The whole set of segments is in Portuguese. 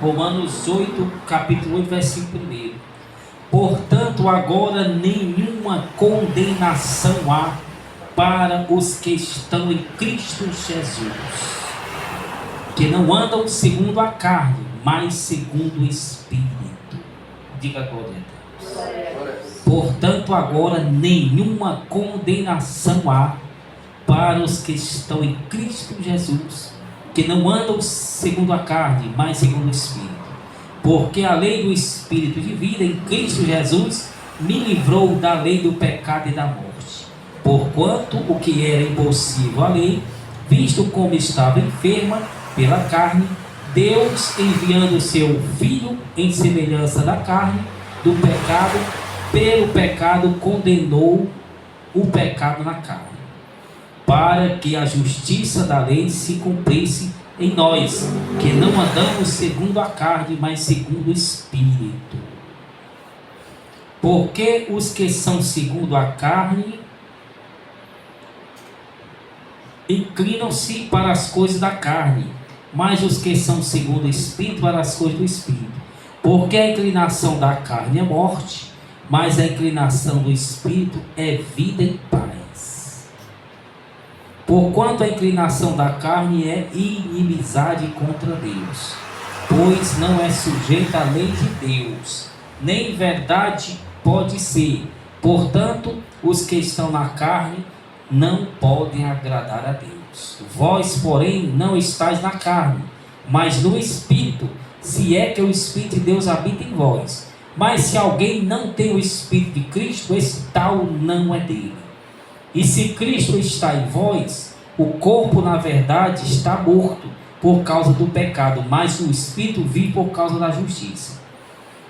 Romanos 8, capítulo 8, versículo 1. Portanto, agora nenhuma condenação há para os que estão em Cristo Jesus, que não andam segundo a carne, mas segundo o Espírito. Diga glória a Deus. Portanto, agora nenhuma condenação há para os que estão em Cristo Jesus, que não andam segundo a carne, mas segundo o Espírito. Porque a lei do Espírito de vida em Cristo Jesus me livrou da lei do pecado e da morte. Porquanto o que era impossível à lei, visto como estava enferma pela carne, Deus, enviando o seu Filho em semelhança da carne, do pecado, pelo pecado condenou o pecado na carne, para que a justiça da lei se cumprisse em nós, que não andamos segundo a carne, mas segundo o Espírito. Porque os que são segundo a carne inclinam-se para as coisas da carne, mas os que são segundo o Espírito para as coisas do Espírito. Porque a inclinação da carne é morte, mas a inclinação do Espírito é vida e paz. Porquanto a inclinação da carne é inimizade contra Deus, pois não é sujeita à lei de Deus, nem verdade pode ser. Portanto, os que estão na carne não podem agradar a Deus. Vós, porém, não estáis na carne, mas no Espírito, se é que o Espírito de Deus habita em vós. Mas se alguém não tem o Espírito de Cristo, esse tal não é dele. E se Cristo está em vós, o corpo na verdade está morto por causa do pecado, mas o Espírito vive por causa da justiça.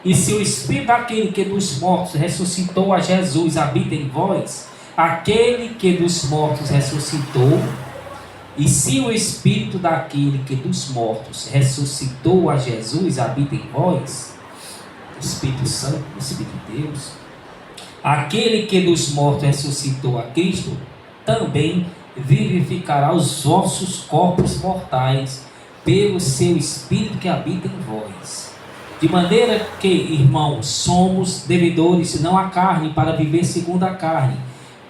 E se o Espírito daquele que dos mortos ressuscitou a Jesus habita em vós, aquele que dos mortos ressuscitou, e se o Espírito daquele que dos mortos ressuscitou a Jesus habita em vós, Espírito Santo, Espírito de Deus, aquele que dos mortos ressuscitou a Cristo, também vivificará os vossos corpos mortais, pelo seu Espírito que habita em vós. De maneira que, irmãos, somos devedores, não à carne, para viver segundo a carne.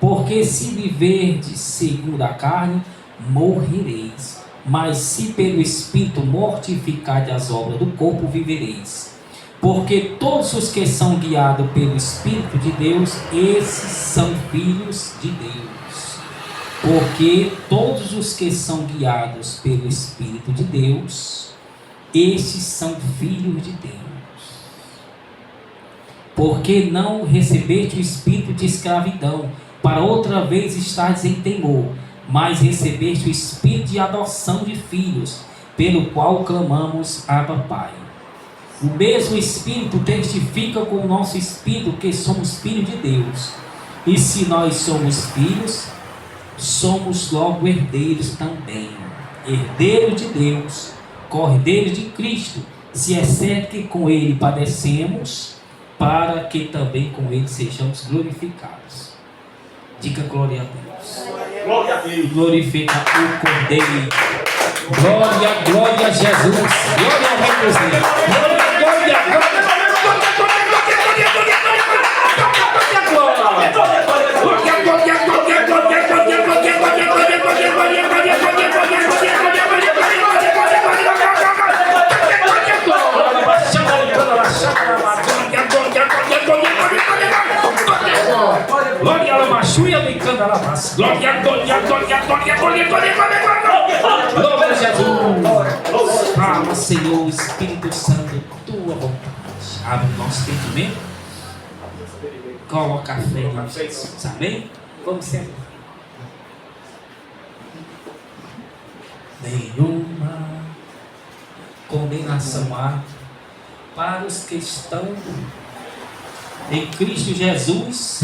Porque se viverdes segundo a carne, morrereis. Mas se pelo Espírito mortificardes as obras do corpo, vivereis. Porque todos os que são guiados pelo Espírito de Deus, esses são filhos de Deus. Porque todos os que são guiados pelo Espírito de Deus, estes são filhos de Deus. Porque não recebeste o espírito de escravidão, para outra vez estares em temor, mas recebeste o Espírito de adoção de filhos, pelo qual clamamos, Abba, Pai. O mesmo Espírito testifica com o nosso Espírito que somos filhos de Deus. E se nós somos filhos, somos logo herdeiros também. Herdeiros de Deus, cordeiros de Cristo, se é certo que com Ele padecemos, para que também com Ele sejamos glorificados. Diga glória a Deus. Glória a Deus. Glorifica o Cordeiro. Glória, glória a Jesus. Glória ao Rei dos Reis. Glória, glória, glória a Machuia me canta lá, mas glória, glória, glória, glória, glória, glória, glória, glória a Jesus. Fala, Senhor, Espírito Santo, tua vontade. Abre o nosso entendimento. Coloca a fé em nós, Jesus. Amém? Vamos sentar. Nenhuma condenação há para os que estão em Cristo Jesus,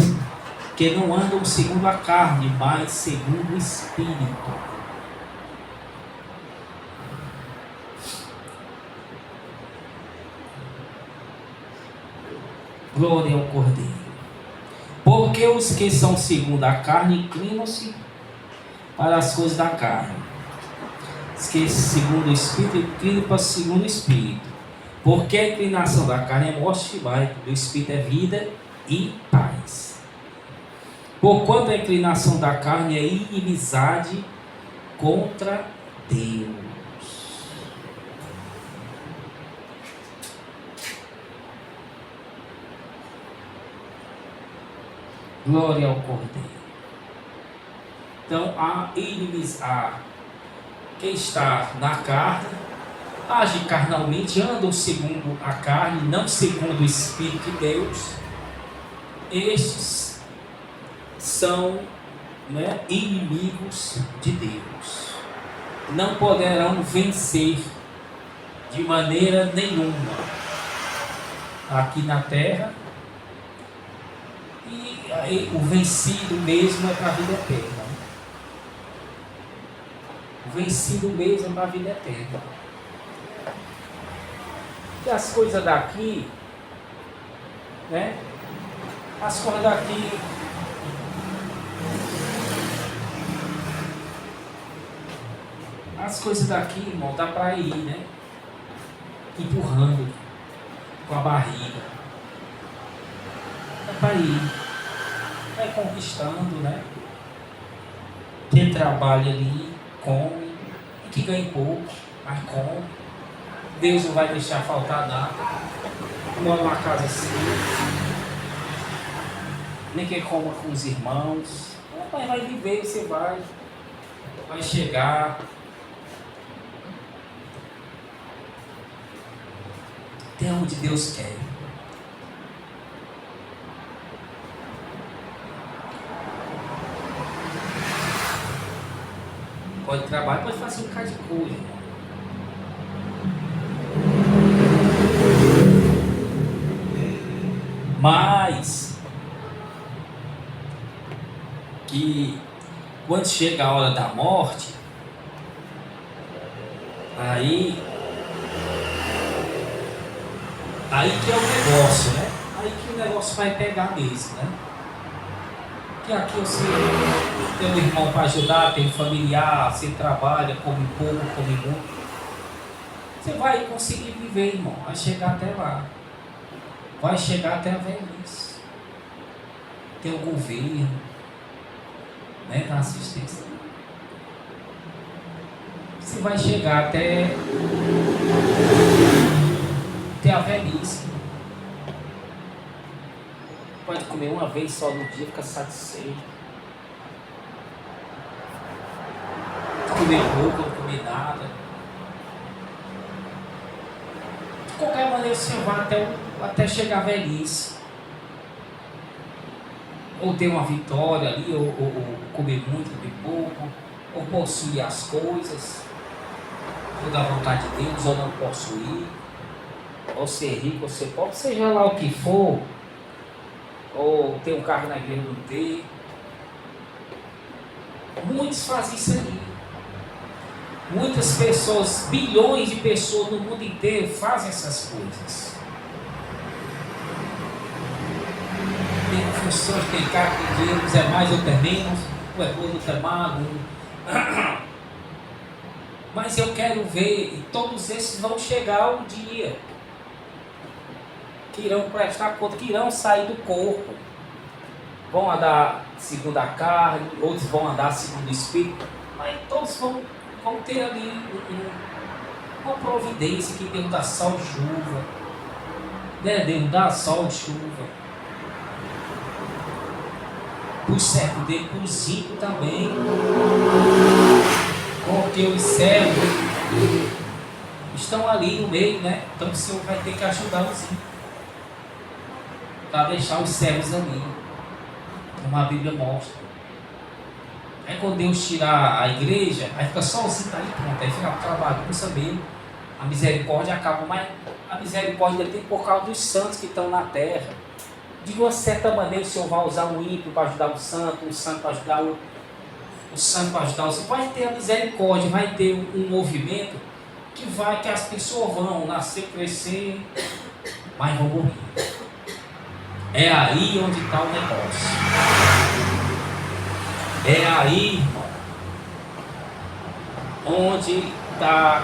que não andam segundo a carne, mas segundo o Espírito. Glória ao Cordeiro. Porque os que são segundo a carne inclinam-se para as coisas da carne. Os que segundo o Espírito inclinam para segundo o Espírito. Porque a inclinação da carne é morte, mas do espírito é vida e paz. Porquanto a inclinação da carne é inimizade contra Deus. Glória ao Cordeiro. Então, quem está na carne, age carnalmente, anda segundo a carne, não segundo o Espírito de Deus. Estes são, inimigos de Deus. Não poderão vencer de maneira nenhuma aqui na terra. E aí, o vencido mesmo é para a vida eterna. O vencido mesmo é para a vida eterna. E as coisas daqui, as coisas daqui irmão, dá para ir, empurrando com a barriga. Dá para ir. Vai conquistando, Quem trabalha ali, come, e que ganha pouco, mas come. Deus não vai deixar faltar nada. Mora numa casa assim, nem que coma com os irmãos. Mas vai viver, você vai chegar até onde Deus quer. Pode trabalhar, pode fazer um bocado de coisa. Mas que quando chega a hora da morte, aí que é o negócio, Aí que o negócio vai pegar mesmo, Que aqui você tem um irmão para ajudar, tem um familiar, você trabalha, come pouco, come muito. Você vai conseguir viver, irmão, vai chegar até lá. Vai chegar até a velhice. Tem o governo, da assistência. Você vai chegar até a velhice. Pode comer uma vez só no dia, fica satisfeito. Comer pouco, não comer nada. De qualquer maneira você vai até chegar à velhice. Ou ter uma vitória ali, ou comer muito, comer pouco, ou possuir as coisas, ou da vontade de Deus, ou não possuir, ou ser rico, ou ser pobre, seja lá o que for. Ou ter um carro na igreja, não ter. Muitos fazem isso aí. Muitas pessoas, bilhões de pessoas no mundo inteiro fazem essas coisas. Tem funções, tem carro, tem dinheiro, uns é mais, outro é menos, um é gordo, outro é magro. Mas eu quero ver, e todos esses vão chegar um dia que irão prestar conta, que irão sair do corpo. Vão andar segundo a carne, outros vão andar segundo o Espírito, mas todos vão ter ali uma providência que Deus dá sol e chuva. Deus dá sol e chuva. Para o servo dele, para os ímpios também. Porque os servos estão ali no meio, Então o Senhor vai ter que ajudar os ímpios. Para deixar os servos ali, como a Bíblia mostra. Aí quando Deus tirar a igreja, aí fica sozinho, tá aí pronto, aí fica aquela bagunça mesmo, a misericórdia acaba, mas a misericórdia tem por causa dos santos que estão na terra. De uma certa maneira o Senhor vai usar um ímpio para ajudar o santo para ajudar o santo para ajudar o santo. Vai ter a misericórdia, vai ter um movimento que as pessoas vão nascer, crescer, mas vão morrer. É aí onde está o negócio. É aí, irmão, onde está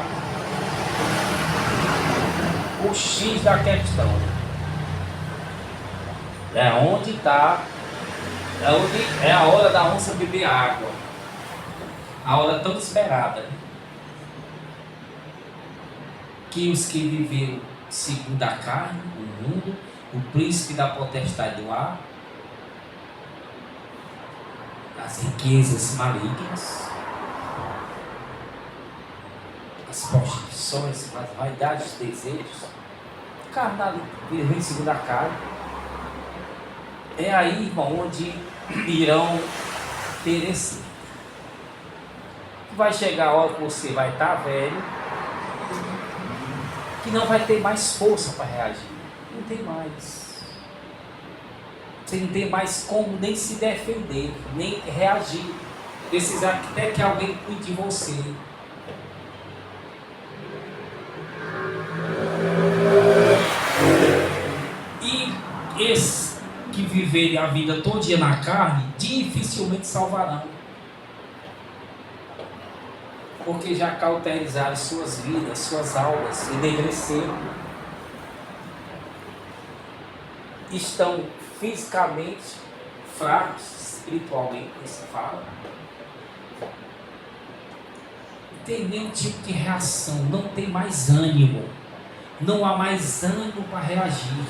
o X da questão. É onde está, é a hora da onça beber água. A hora tão esperada, né? Que os que viveram segundo a carne, o mundo, o príncipe da potestade do ar, as riquezas malignas, as prostituições, as vaidades, os desejos, carnalidade, viver segundo a carne. É aí, irmão, onde irão perecer. Vai chegar a hora que você vai estar velho, que não vai ter mais força para reagir. Não tem mais. Você não tem mais como nem se defender, nem reagir. Precisar até que alguém cuide de você. E esses que viverem a vida todo dia na carne, dificilmente salvarão. Porque já cauterizaram suas vidas, suas almas, enegreceram. Estão fisicamente fracos, espiritualmente, se fala. Não tem nenhum tipo de reação, não tem mais ânimo. Não há mais ânimo para reagir.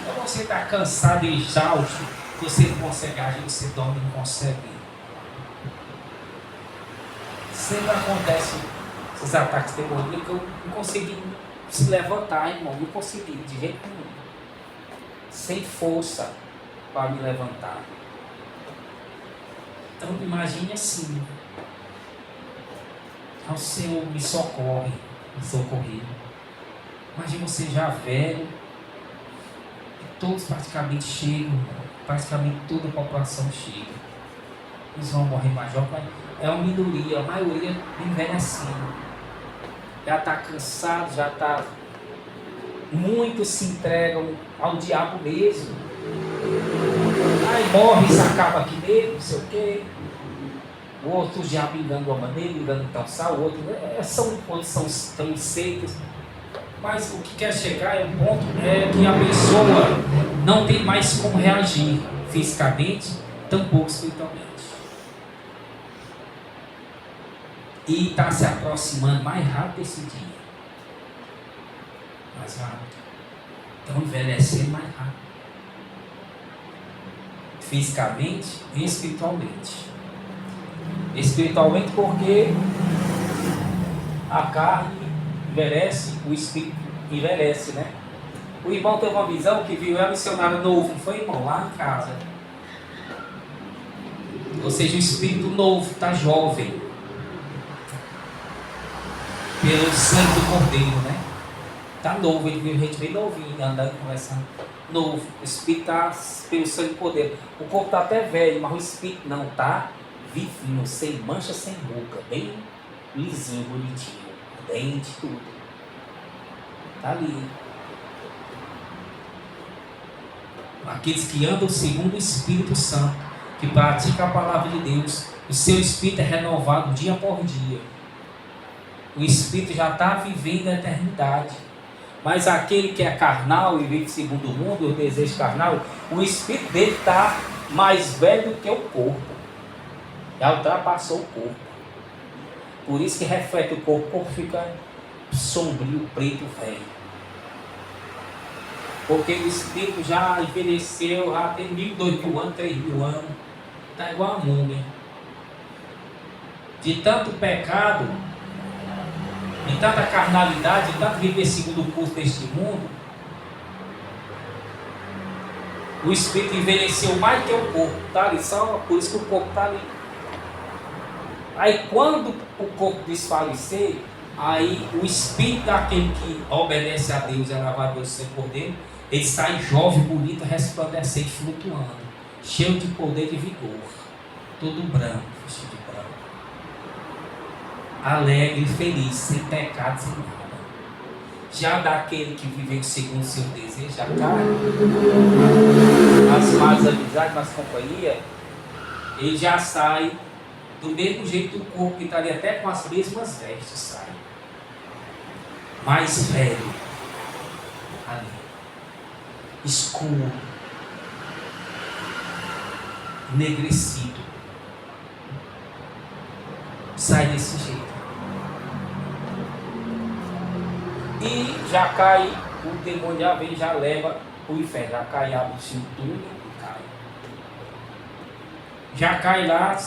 Então você está cansado e exausto, você não consegue agir, você dorme e não consegue. Sempre acontece esses ataques terroristas que eu não consegui se levantar, irmão, não consegui de jeito nenhum. Sem força para me levantar. Então imagine assim. Ao Senhor me socorre, me socorrer. Imagine você já velho, e todos praticamente chegam, praticamente toda a população chega. Eles vão morrer mais jovens, mas é uma minoria, a maioria envelhecendo. Já está cansado, já está. Muitos se entregam ao diabo mesmo. Aí morre, isso acaba aqui nele, não sei o quê. O outro diabo engana uma maneira, engana então sal, o outro. São tão seitas. Mas o que quer chegar é um ponto que a pessoa não tem mais como reagir fisicamente, tampouco espiritualmente. E está se aproximando mais rápido esse dia. Mais rápido. Estão envelhecendo mais rápido. Fisicamente e espiritualmente. Espiritualmente porque a carne envelhece, o espírito envelhece, né? O irmão teve uma visão que viu um missionário novo, foi, irmão, lá em casa. Ou seja, o espírito novo, está jovem. Pelo sangue do Cordeiro, né? Está novo, ele viu gente bem novinho, andando, conversando. Novo, o espírito está pelo sangue do Cordeiro. O corpo está até velho, mas o espírito não está vivinho, sem mancha, sem boca, bem lisinho, bonitinho, dente, tudo. Está ali. Aqueles que andam segundo o Espírito Santo, que praticam a palavra de Deus, o seu espírito é renovado dia por dia. O espírito já está vivendo a eternidade. Mas aquele que é carnal e vive segundo o mundo, o desejo carnal, o espírito dele está mais velho do que o corpo. Já ultrapassou o corpo. Por isso que reflete o corpo, o corpo fica sombrio, preto, velho. Porque o espírito já envelheceu, já tem 1.000, 2.000 anos, 3.000 anos. Está igual a múmia. De tanto pecado, de tanta carnalidade, de tanto viver segundo o curso deste mundo, o espírito envelheceu mais que o corpo. Está ali, só por isso que o corpo está ali. Aí quando o corpo desfalecer, aí o espírito daquele que obedece a Deus, é lavado pelo seu poder, ele sai jovem, bonito, resplandecente, flutuando, cheio de poder e vigor, todo branco, vestido de branco, alegre, feliz, sem pecado, sem nada. Já daquele que viveu segundo o seu desejo, a carne, as más amizades, as companhias, ele já sai do mesmo jeito do corpo, que está ali até com as mesmas vestes, sai. mais velho, ali, escuro, enegrecido, sai desse jeito. E já cai, o demônio já vem, já leva o inferno, já cai, abre-se o túnel e cai. Já cai lá,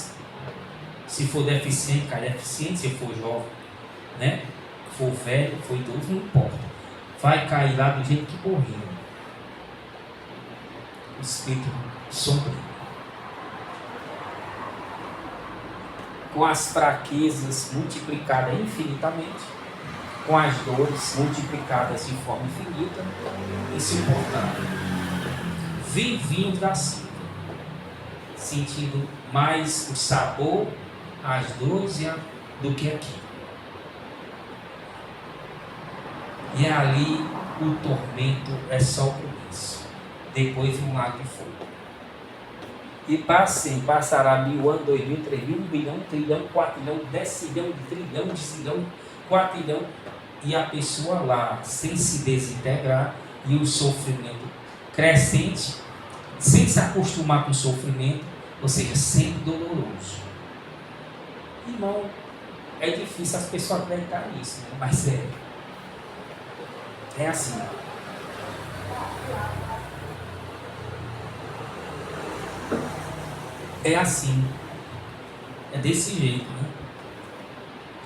se for deficiente, cai deficiente, se for jovem, né? Se for velho, for idoso, não importa. Vai cair lá do jeito que morreu. O espírito sombrio. Com as fraquezas multiplicadas infinitamente, com as dores multiplicadas de forma infinita, insuportável. Vivinhos da cinta, sentindo mais o sabor, as dores do que aqui. E ali o tormento é só o começo. Depois um lago de fogo. E passará 1000 anos, 2000, 3000, 1 bilhão, 1 trilhão, 4 trilhão, 10 trilhão, trilhão, decilhão, 4 trilhão. E a pessoa lá, sem se desintegrar, e o sofrimento crescente, sem se acostumar com o sofrimento, ou seja, sempre doloroso. Irmão, é difícil as pessoas acreditarem nisso, né? Mas é assim. É assim. É desse jeito, né?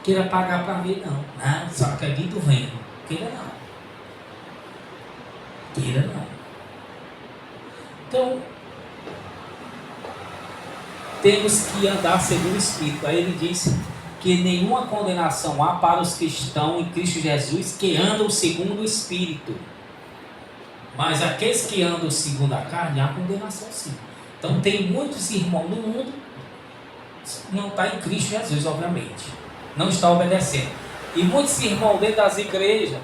Queira pagar para ver, não. Não, só acredito vendo. Queira não. Queira não. Então, temos que andar segundo o Espírito. Aí ele disse que nenhuma condenação há para os que estão em Cristo Jesus, que andam segundo o Espírito. Mas aqueles que andam segundo a carne, há condenação sim. Então tem muitos irmãos no mundo, não está em Cristo Jesus, obviamente. Não está obedecendo. E muitos irmãos dentro das igrejas,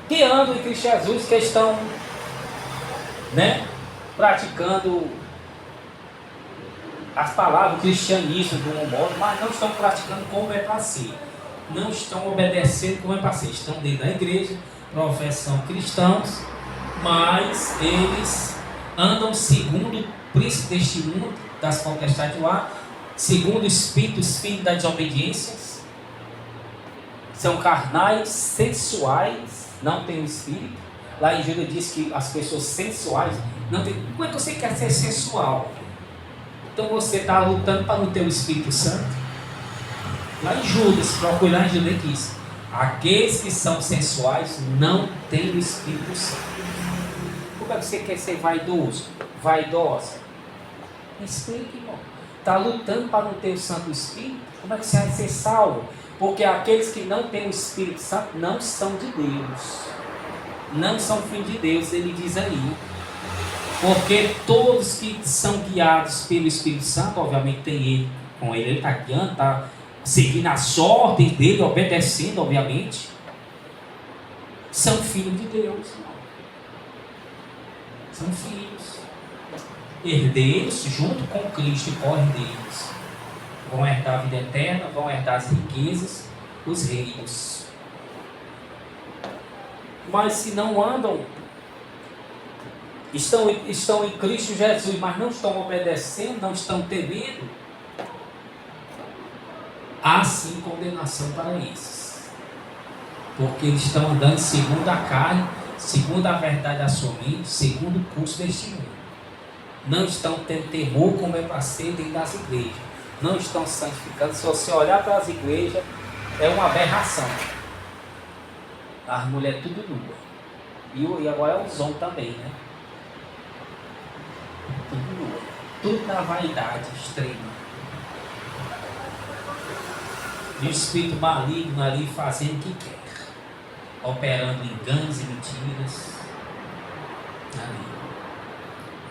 que andam em Cristo Jesus, que estão, né, praticando as palavras, o cristianismo de um modo, mas não estão praticando como é para ser. Não estão obedecendo como é para ser. Estão dentro da igreja, professam cristãos, mas eles andam segundo o príncipe deste mundo, das potestades do ar, segundo o espírito, os filhos das desobediências. São carnais, sensuais, não têm o espírito. Lá em Judas diz que as pessoas sensuais não têm. Como é que você quer ser sensual? Então você está lutando para não ter o Espírito Santo? Lá em Judas, procure lá em Judas que diz: aqueles que são sensuais não têm o Espírito Santo. Como é que você quer ser vaidoso? Vaidosa? Explique, irmão. Está lutando para não ter o Santo Espírito? Como é que você vai ser salvo? Porque aqueles que não têm o Espírito Santo não são de Deus. Não são filhos de Deus, ele diz aí. Porque todos que são guiados pelo Espírito Santo, obviamente tem ele com ele está guiando, está seguindo as ordens dele, obedecendo, obviamente, são filhos de Deus. São filhos, herdeiros junto com Cristo, co-herdeiros. Vão herdar a vida eterna, vão herdar as riquezas, os reinos. Mas se não andam, estão em Cristo Jesus, mas não estão obedecendo, não estão temendo, há sim condenação para esses. Porque eles estão andando segundo a carne, segundo a verdade da sua mente, segundo o curso deste mundo. Não estão tendo temor como é para ser dentro das igrejas. Não estão santificando. Se você olhar para as igrejas, é uma aberração. As mulheres tudo nua. E agora é os homens também, né? Tudo nua. Tudo na vaidade extrema. E o espírito maligno ali fazendo o que quer. Operando enganos e mentiras. Ali.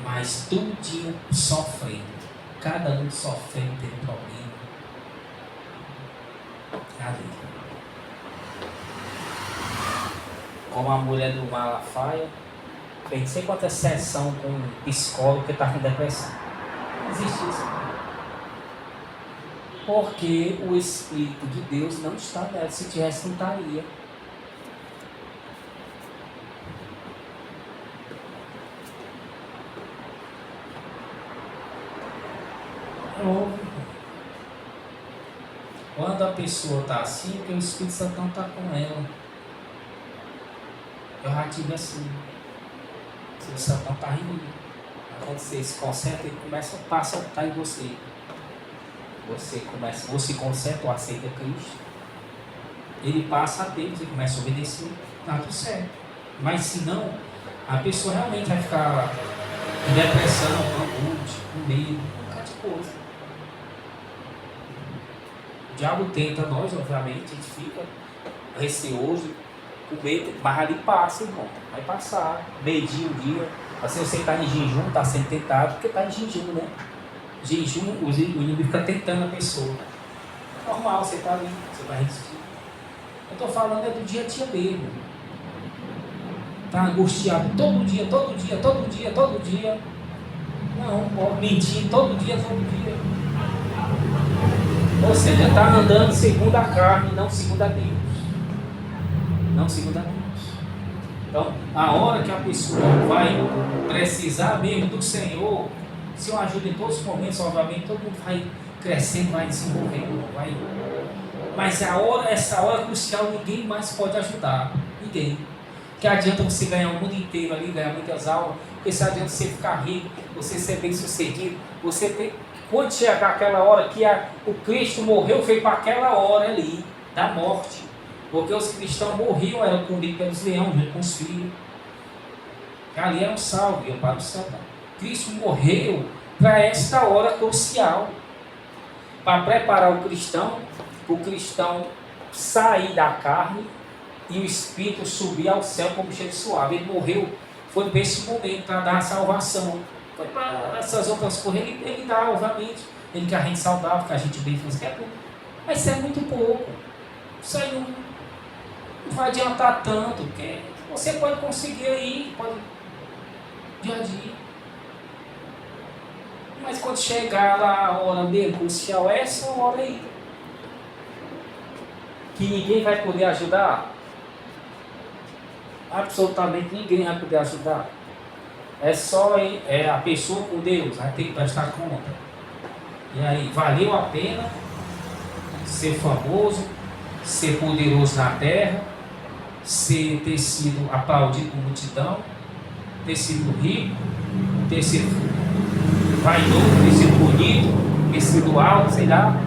Mas tudinho sofrendo. Cada um sofrendo, tendo problema. Ali. Como a mulher do Malafaia, fez não sei quanta sessão com um psicólogo que está com depressão. Não existe isso. Porque o Espírito de Deus não está nela. Se tivesse, não estaria. Quando a pessoa está assim, é porque o Espírito Santo não está com ela. Eu já tive assim. O Espírito Santo não está rindo. Quando você se concentra, ele passa a estar em você. Você se concentra ou aceita Cristo, ele passa a Deus e começa a obedecer, está tudo certo. Mas se não, a pessoa realmente vai ficar em depressão, com angústia, com medo, um bocado de coisa. O diabo tenta nós, obviamente, a gente fica receoso, com medo, mas ali passa, irmão, vai passar, meio-dia, um dia. Assim, você está em jejum, está sendo tentado, porque está em jejum, né? Jejum, o inimigo fica tentando a pessoa. Normal, você está ali, você vai resistir. Eu estou falando do dia a dia mesmo. Está angustiado todo dia. Não, mentir todo dia. Ou seja, está andando segundo a carne, não segundo a Deus. Então, a hora que a pessoa vai precisar mesmo do Senhor, se eu ajudo em todos os momentos, obviamente, todo mundo vai crescendo, vai desenvolvendo, vai. Mas essa hora crucial, ninguém mais pode ajudar. Ninguém. Que adianta você ganhar o mundo inteiro ali, ganhar muitas almas, porque se adianta você ficar rico, você ser bem sucedido, você ter. Quando chegar aquela hora que o Cristo morreu, foi para aquela hora ali, da morte. Porque os cristãos morriam, eram comidos pelos leões, com os filhos. Ali eram salvos, iam para o céu. Cristo morreu para esta hora crucial, para preparar o cristão sair da carne e o Espírito subir ao céu como cheiro suave. Ele morreu, foi para esse momento, para dar a salvação. Foi para essas outras coisas, ele dá, obviamente. Ele quer a gente saudável, que a gente bem faz, mas isso é muito pouco. Isso aí não vai adiantar tanto, porque você pode conseguir aí, pode dia a dia. Mas quando chegar lá a hora mesmo crucial, essa hora aí, que ninguém vai poder ajudar, absolutamente ninguém vai poder ajudar. É só a pessoa com Deus, vai ter que prestar conta. E aí, valeu a pena ser famoso, ser poderoso na terra, ter sido aplaudido por multidão, ter sido rico, ter sido vaidoso, ter sido bonito, ter sido alto, sei lá.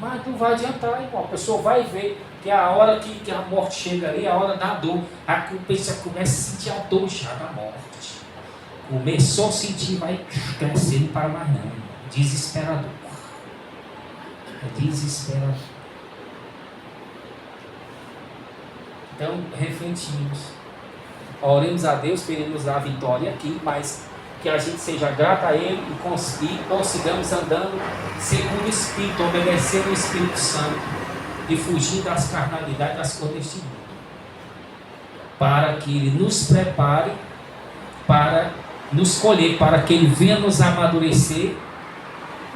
Mas não vai adiantar, irmão. A pessoa vai ver que a hora que a morte chega ali, a hora da dor, a pessoa começa a sentir a dor já da morte. Começou a sentir, vai crescendo para mais não. Desesperador. É desesperador. Então, refletimos. Oremos a Deus, queremos dar a vitória aqui, mas que a gente seja grato a Ele e consigamos andando segundo o Espírito, obedecendo o Espírito Santo e fugir das carnalidades, das coisas deste mundo. Para que Ele nos prepare para nos colher, para que Ele venha nos amadurecer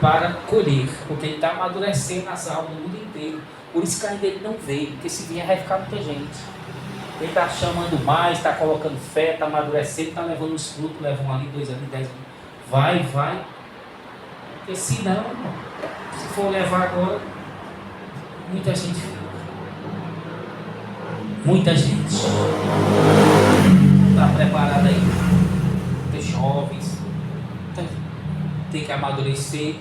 para colher, porque Ele está amadurecendo as almas no mundo inteiro. Por isso que ainda Ele não veio, porque se vier vai ficar muita gente. Ele está chamando mais, está colocando fé, está amadurecendo, está levando os frutos, leva 1 ali, 2 ali, 10 ali. Vai. Porque se não, se for levar agora, muita gente fica. Muita gente está preparada aí. Muitos jovens. Tem que amadurecer,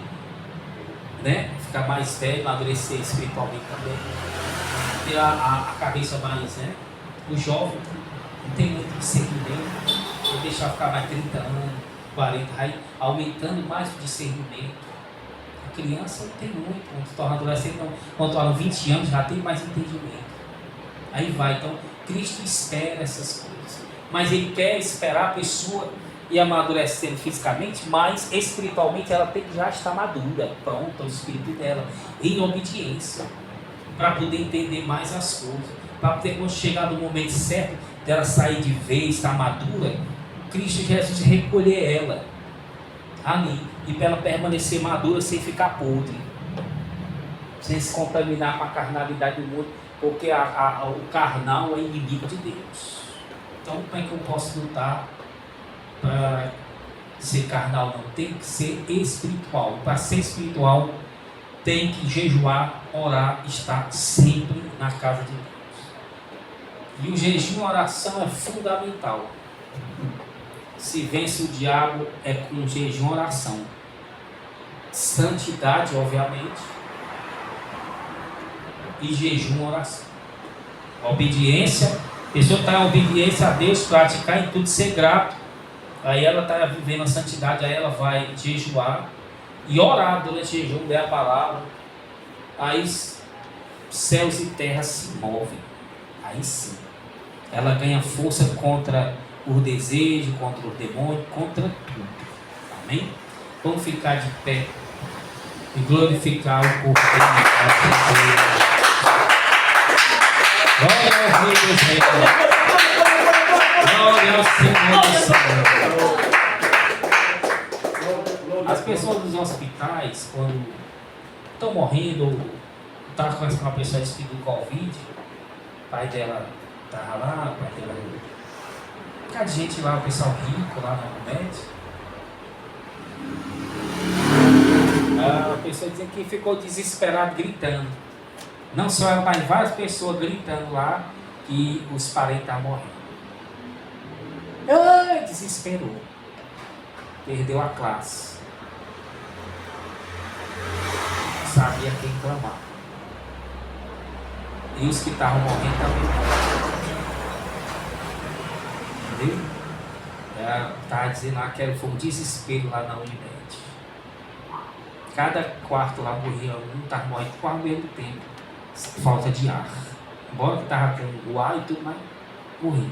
né? Ficar mais velho, amadurecer espiritualmente também. Ter a cabeça mais, né? O jovem não tem muito discernimento, vou deixar ficar mais 30 anos, 40, aí aumentando mais o discernimento. A criança não tem muito, quando se torna adolescente, quando torna 20 anos já tem mais entendimento. Aí vai, então Cristo espera essas coisas, mas Ele quer esperar a pessoa ir amadurecendo fisicamente, mas espiritualmente ela tem que já estar madura, pronta, o espírito dela, em obediência, para poder entender mais as coisas. Para poder, quando chegar no momento certo dela sair de vez, estar madura, Cristo Jesus recolher ela ali e para ela permanecer madura sem ficar podre, sem se contaminar com a carnalidade do mundo, porque o carnal é inimigo de Deus. Então, como é que eu posso lutar para ser carnal? Não, tem que ser espiritual. Para ser espiritual, tem que jejuar, orar, estar sempre na casa de Deus. E o jejum e a oração é fundamental. Se vence o diabo é com jejum e oração. Santidade, obviamente, e jejum e oração. Obediência, a pessoa está em obediência a Deus, praticar em tudo, ser grato. Aí ela está vivendo a santidade, aí ela vai jejuar e orar durante o jejum, ler a palavra. Aí céus e terra se movem. Aí sim, ela ganha força contra o desejo, contra o demônio, contra tudo. Amém? Vamos ficar de pé e glorificar o Cordeiro. Glória ao Rei dos Reis. Glória ao Senhor dos Senhores. As pessoas dos hospitais, quando estão morrendo, ou está com uma pessoa despedida do Covid, o pai dela estava lá, o pai dela. Cada gente lá, o pessoal rico lá na médica. A pessoa dizendo que ficou desesperado gritando. Não só ela, mas várias pessoas gritando lá que os parentes estavam morrendo. Ai, desesperou. Perdeu a classe. Sabia quem clamar. E os que estavam morrendo também morrendo. Entendeu? Ela estava dizendo lá que foi um desespero lá na Unimed. Cada quarto lá morria, um estava morrendo quase ao mesmo tempo. Falta de ar. Embora que estava com o ar e tudo, mas morria.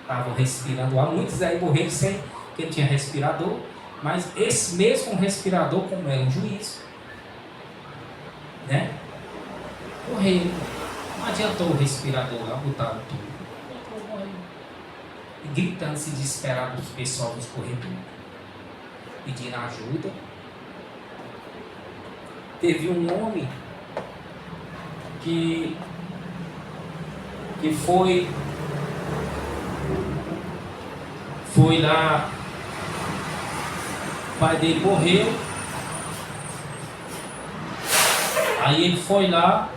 Estavam respirando ar. Muitos aí morreram sem que não tinha respirador. Mas esse mesmo respirador, como era um juízo, né? Morreram. Não adiantou o respirador lá, botaram tudo. E gritando, se desesperado, os pessoal dos corredores, pedindo ajuda. Teve um homem que foi lá, o pai dele morreu, aí ele foi lá,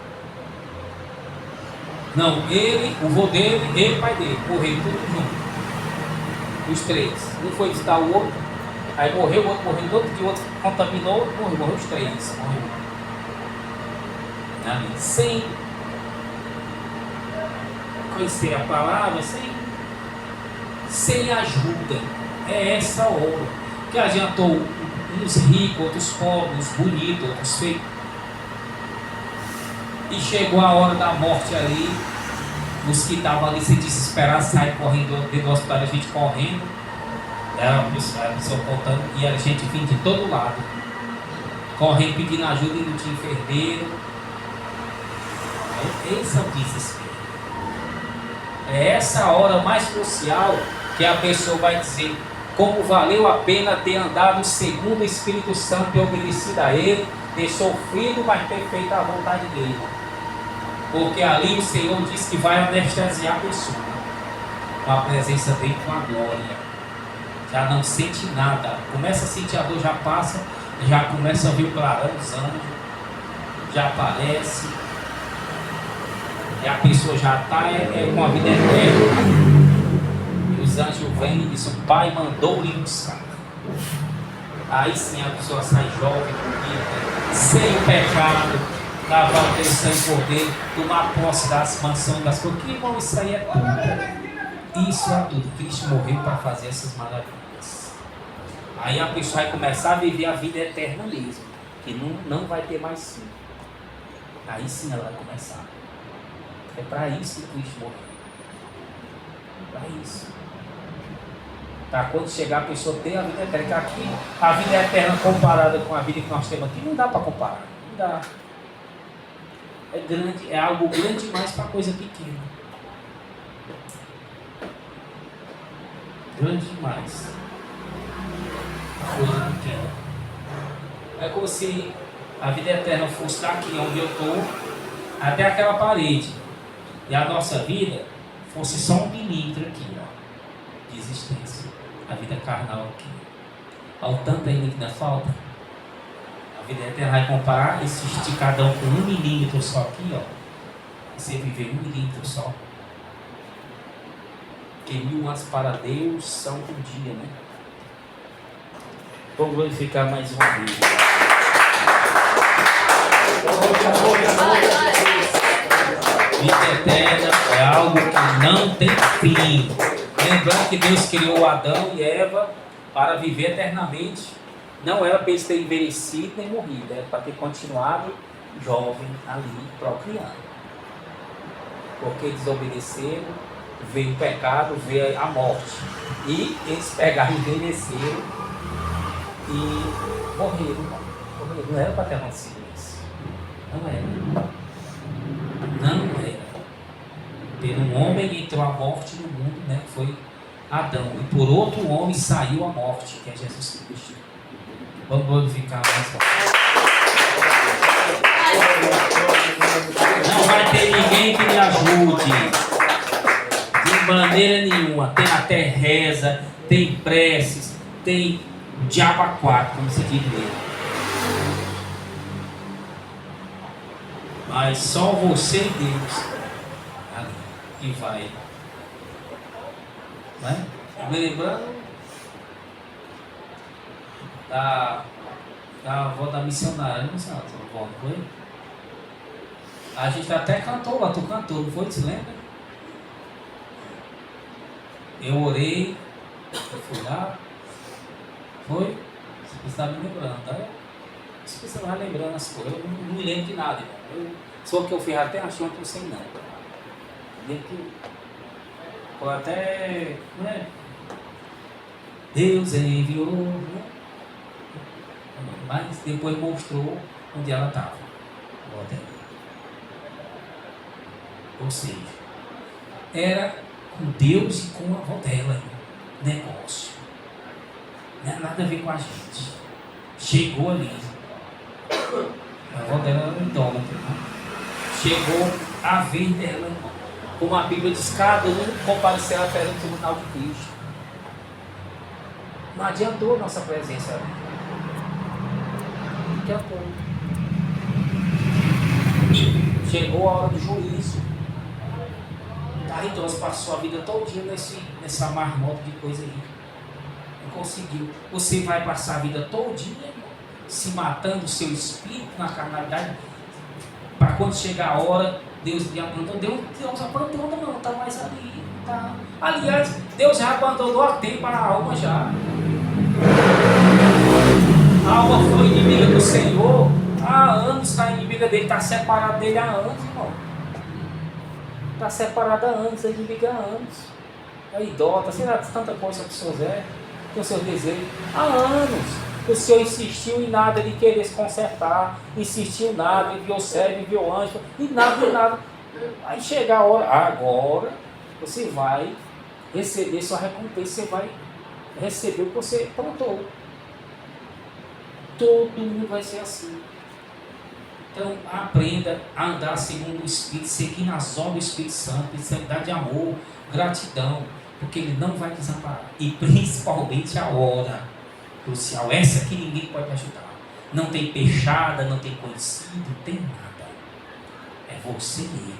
não, ele, o vô dele, ele e o pai dele, morreram tudo junto, os três, um foi visitar o outro, aí morreu, o outro morreu, o outro contaminou, morreu os três, morreu. Sem conhecer a palavra, sem ajuda. É essa hora que adiantou uns ricos, outros pobres, uns bonitos, outros feios. E chegou a hora da morte ali, os que estavam ali se desesperaram, saíram correndo dentro do hospital, a gente correndo, a pessoa contando, e a gente vinha de todo lado, correndo pedindo ajuda, e não tinha enfermeiro. Esse é o desespero. É essa hora mais crucial que a pessoa vai dizer como valeu a pena ter andado segundo o Espírito Santo e obedecido a Ele, ter sofrido, mas ter feito a vontade dele. Porque ali o Senhor diz que vai anestesiar a pessoa com a presença dele, com a glória. Já não sente nada. Começa a sentir a dor, já passa, já começa a ver o clarão dos anjos, já aparece. E a pessoa já está com a vida eterna. E os anjos vêm e dizem: o Pai mandou lhe buscar. Aí sim a pessoa sai jovem, bonita, sem o pecado, lavar o teu sangue por dentro, tomar posse das mansões, das coisas. Que irmão, isso aí é tudo. Isso é tudo. Cristo morreu para fazer essas maravilhas. Aí a pessoa vai começar a viver a vida eterna mesmo, que não vai ter mais fim. Aí sim ela vai começar. É para isso que Cristo morreu. Para isso. Para quando chegar a pessoa ter a vida eterna. Aqui, a vida eterna comparada com a vida que nós temos aqui, não dá para comparar. Não dá. É grande, é algo grande demais para coisa pequena. Grande demais. Coisa pequena. É como se a vida eterna fosse daqui onde eu estou até aquela parede. E a nossa vida fosse só 1 milímetro aqui, ó, de existência. A vida carnal aqui. Ao tanto ainda que ainda falta. A vida eterna vai comparar esse esticadão com 1 milímetro só aqui, ó. Você viver 1 milímetro só. Porque 1000 anos para Deus são um dia, né? Vamos glorificar mais uma vez. Vida eterna é algo que não tem fim. Lembrando que Deus criou Adão e Eva para viver eternamente. Não era para eles terem envelhecido nem morrido, era para ter continuado jovem ali, procriando. Porque desobedeceram, veio o pecado, veio a morte. E eles pegaram, envelheceram e morreram. Não era para ter acontecido isso. Não era. Não era. Pelo um homem entrou a morte no mundo, né? Foi Adão. E por outro homem saiu a morte, que é Jesus Cristo. Vamos glorificar mais. Não vai ter ninguém que me ajude. De maneira nenhuma. Tem até reza, tem preces, tem diabo a quatro, como se diz mesmo. Mas só você e Deus ali, que vai. Né? Me lembrando da avó da missionária, não sei, a avó, não foi? A gente até cantou lá, tu cantou, não foi? Você lembra? Eu orei, eu fui lá, foi? Você está me lembrando, tá? Você vai lembrando as coisas, eu não me lembro de nada, irmão. Só que eu fiz até achou que eu sei não. Que foi até, né? Deus enviou, né? Mas depois mostrou onde ela estava. Ou seja, era com Deus e com a avó dela. Negócio. Não é nada a ver com a gente. Chegou ali. A avó dela era idólatra. Chegou a vez dela, irmão. Como a Bíblia diz, cada um comparecerá perante o tribunal de Cristo. Não adiantou a nossa presença ali. Não adiantou. Chegou a hora do juízo. Então, passou a vida todinha nessa marmota de coisa aí. Não conseguiu. Você vai passar a vida todinha, irmão, se matando o seu espírito na carnalidade, para quando chegar a hora, Deus abandonou. Deus abandonou, não está mais ali. Tá. Aliás, Deus já abandonou a tempo para a alma já. A alma foi inimiga do Senhor há anos, está inimiga dele, está separado dele há anos, irmão. Está separado há anos, é inimiga há anos. É idólatra, sei lá, tanta coisa que o Senhor é, tem o seu desejo. Há anos. O Senhor insistiu em nada de querer se consertar, insistiu em nada, enviou servo, enviou anjo, e nada. Aí chega a hora, agora você vai receber sua recompensa, você vai receber o que você plantou. Todo mundo vai ser assim. Então aprenda a andar segundo o Espírito, seguindo as obras do Espírito Santo, sinceridade de amor, gratidão, porque Ele não vai desamparar. E principalmente a hora crucial, essa que ninguém pode ajudar. Não tem peixada, não tem conhecido, não tem nada. É você mesmo.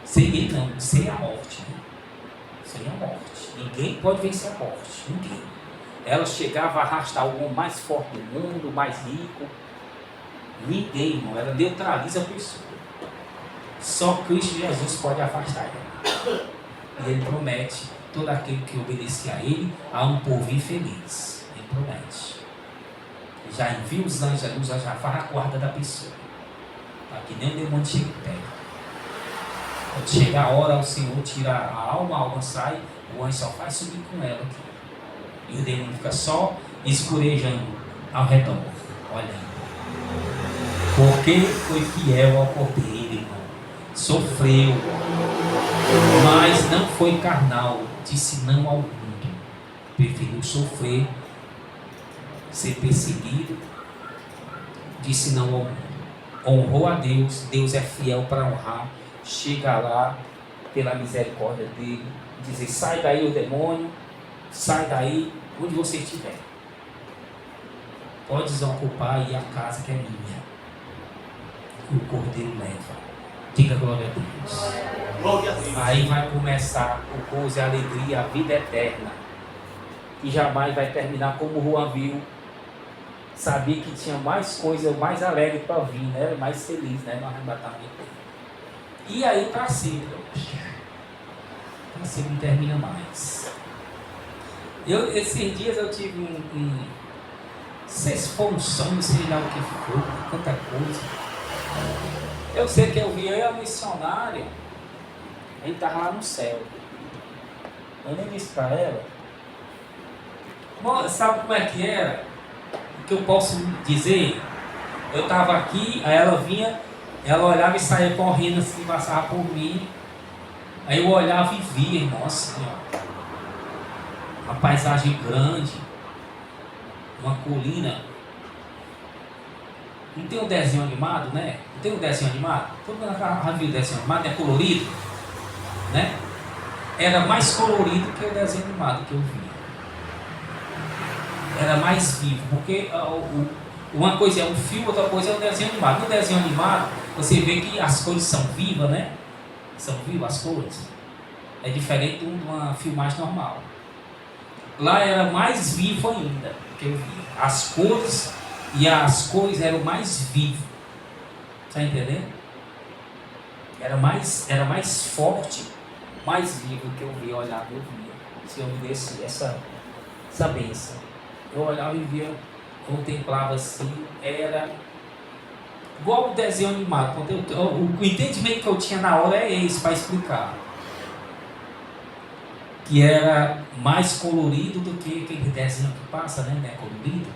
Sem ele não, sem a morte. Né? Sem a morte. Ninguém pode vencer a morte. Ninguém. Ela chegava a arrastar o mais forte do mundo, o mais rico. Ninguém, irmão. Ela neutraliza a pessoa. Só Cristo Jesus pode afastar ela. E Ele promete, todo aquele que obedecer a Ele, a um povo feliz. Ele promete. Já envia os anjos, já faz a guarda da pessoa. Para que nem o demônio chegue perto. Quando chega a hora, o Senhor tira a alma sai, o anjo só faz subir com ela aqui. E o demônio fica só escurejando ao redor, olhando. Porque foi fiel ao Cordeiro, irmão. Sofreu, mas não foi carnal, disse não ao mundo. Preferiu sofrer, ser perseguido, disse não ao mundo. Honrou a Deus, Deus é fiel para honrar. Chega lá, pela misericórdia dele, dizer, sai daí o demônio, sai daí, onde você estiver. pode desocupar aí a casa que é minha. E o cordeiro leva. Diga glória a Deus. Glória a Deus. Aí vai começar o gozo e a alegria, a vida eterna. E jamais vai terminar como o Juan viu. Sabia que tinha mais coisa, mais alegre para vir, né? Mais feliz, né? No arrebatamento. E aí para sempre, para sempre não termina mais. Esses dias eu tive não sei se foi um sonho, sei lá o que foi, tanta coisa. Eu sei que eu vi a missionária, ele estava lá no céu. Eu nem disse para ela. Sabe como é que era? O que eu posso dizer? Eu estava aqui, aí ela vinha, ela olhava e saía correndo assim, passava por mim. Aí eu olhava e via, irmão, assim, ó, uma paisagem grande, uma colina. Não tem um desenho animado, né? Não tem um desenho animado? Todo mundo já viu o desenho animado, é colorido, né? Era mais colorido que o desenho animado que eu vi. Era mais vivo, porque uma coisa é um filme, outra coisa é um desenho animado. No desenho animado, você vê que as cores são vivas, né? São vivas as cores. É diferente de uma filmagem normal. Lá era mais vivo ainda, que eu vi. As cores e as cores eram mais vivas. Está entendendo? Era mais forte, mais vivo que eu vi, olhava e eu via. Se eu me desse essa bênção. Eu olhava e via, contemplava assim, era igual o desenho animado. O entendimento que eu tinha na hora é esse para explicar. Que era mais colorido do que aquele desenho que passa, né? Colorido.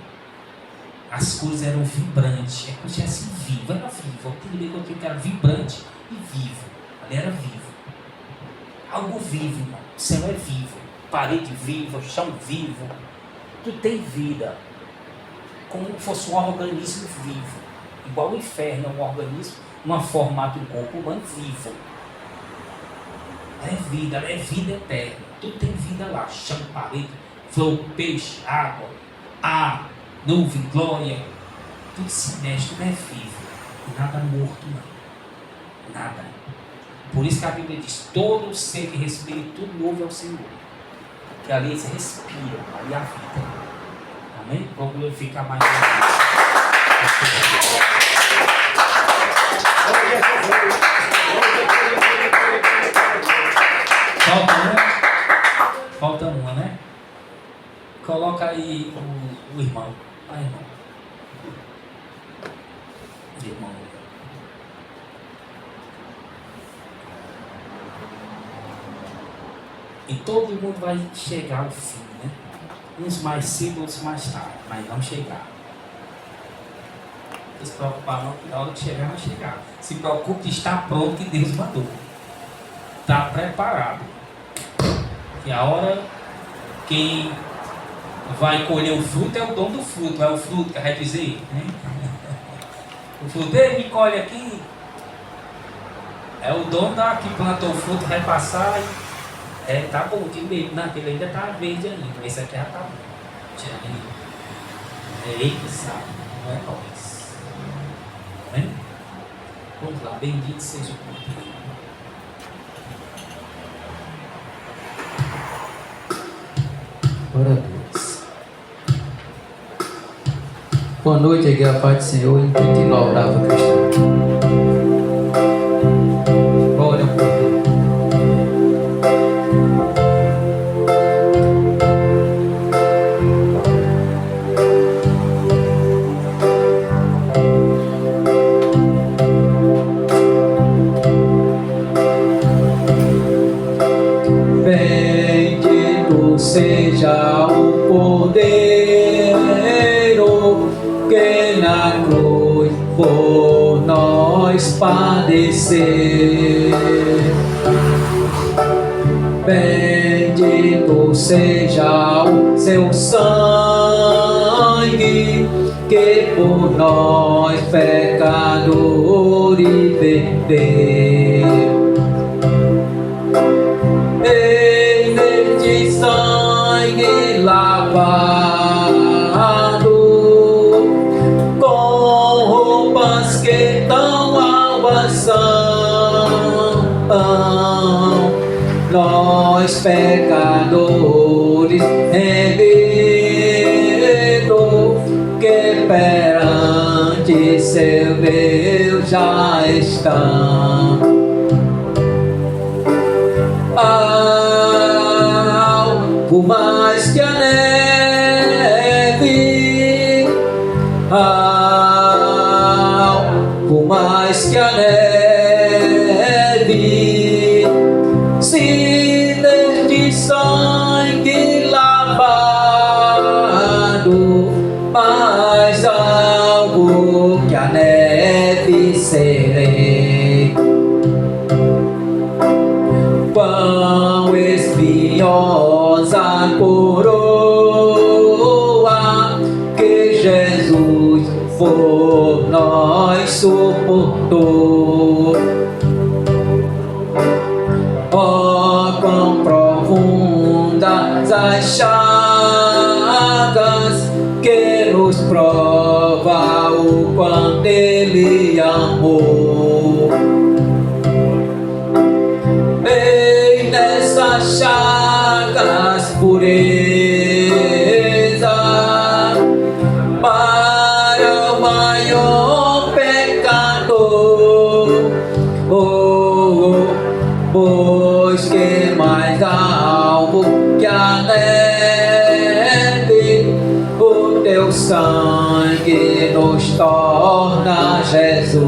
As cores eram vibrantes, é como se fosse vivo, era vivo. Eu entendi que era vibrante e vivo. Ali era vivo. Algo vivo, irmão. O céu é vivo. Parede viva, chão vivo. Tudo tem vida. Como se fosse um organismo vivo. Igual o inferno é um organismo, uma formato do corpo humano vivo. É vida eterna. Tudo tem vida lá. Chão, parede, flor, peixe, água, ar, nuvem, glória. Tudo se mexe, tudo é vivo. E nada morto, não. Nada. Por isso que a Bíblia diz: todo ser que respira, tudo novo é o Senhor. Que ali eles respiram, ali a vida. Amém? Vamos glorificar mais uma vez. Falta uma, né? Coloca aí o irmão. Vai, irmão. Irmão. E todo mundo vai chegar ao fim, né? Uns mais cedo, outros mais tarde, mas vamos chegar. Não se preocupar não, que na hora de chegar, vai chegar. Se preocupe de estar pronto, que Deus mandou. Está preparado. E a hora, quem vai colher o fruto é o dono do fruto. É o fruto que vai dizer, né? O fruto, ele me colhe aqui. É o dono que plantou o fruto, vai passar e... tá bom, aquele ainda tá verde ainda. Esse aqui já tá bom. É ele que sabe, não é nós. Amém? Vamos lá, bendito seja o Cordeiro. Glória a Deus. Boa noite, igreja, a paz do Senhor em 39 Brava Cristã. Glória ao Cordeiro. Bendito seja o Cordeiro que na cruz por nós padeceu. Bendito seja o seu sangue que por nós pecadores verteu. Ei, neste sangue lavado, nós pecadores, remido, que perante seu Deus já está. Algo mais que a neve, algo mais que a neve, se desde sangue lavado, mais algo que a neve serei. Quão espinhosa coroa que Jesus por nós suportou. Oh, quão profundas as chagas que nos prova o quanto Ele amou. Ei, nessas chagas pureza para o maior pecador. Oh, pois que mais alvo que a neve, o teu sangue nos torna Jesus.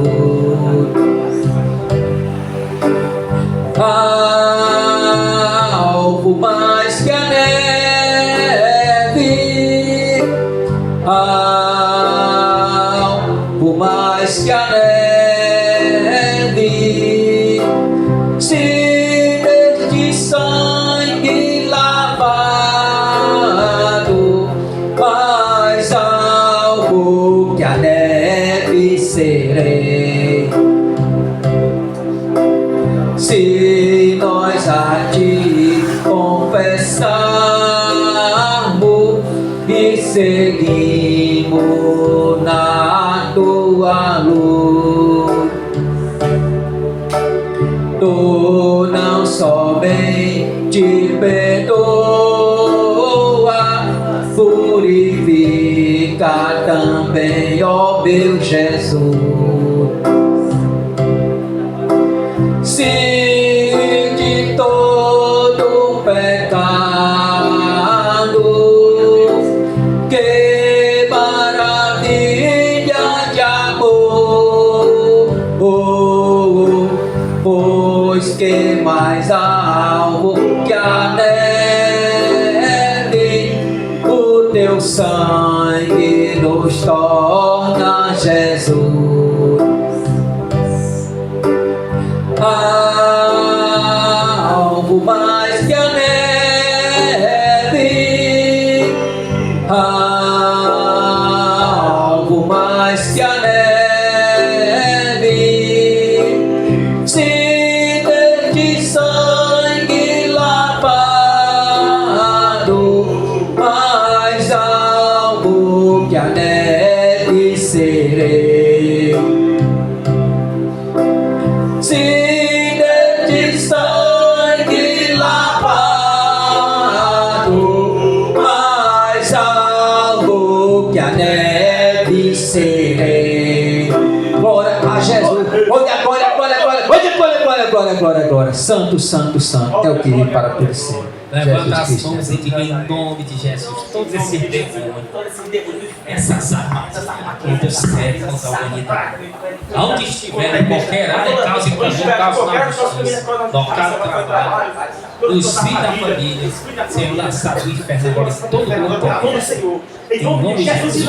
Algo mais que a neve, algo mais que a neve, se desde sangue lavado, mais algo que a neve serei. Se nós a ti confessarmos e seguimos na tua luz, tu não somente perdoa, purifica também, ó meu Jesus. Se de todo pecado, que maravilha de amor, pois que mais alvo que a neve, o teu sangue nos torna Jesus. Algo mais que a neve, algo mais que a neve, se desde sangue lavado, mais algo que a neve serei. Se de sangue lavado, mais algo que a neve serei. Glória a Jesus. Glória, glória, glória, glória, glória, glória, glória, glória, glória. Santo, santo, santo é o que ele para por si. Levanta as mãos e diga em nome de Jesus: todos esses demônios, essas armas contra os seres, contra a humanidade, aonde estiver, em qualquer área, causa em comum, causa na justiça, local do trabalho, nos filhos da família, sendo lançado no inferno agora, todo mundo, em nome de Jesus.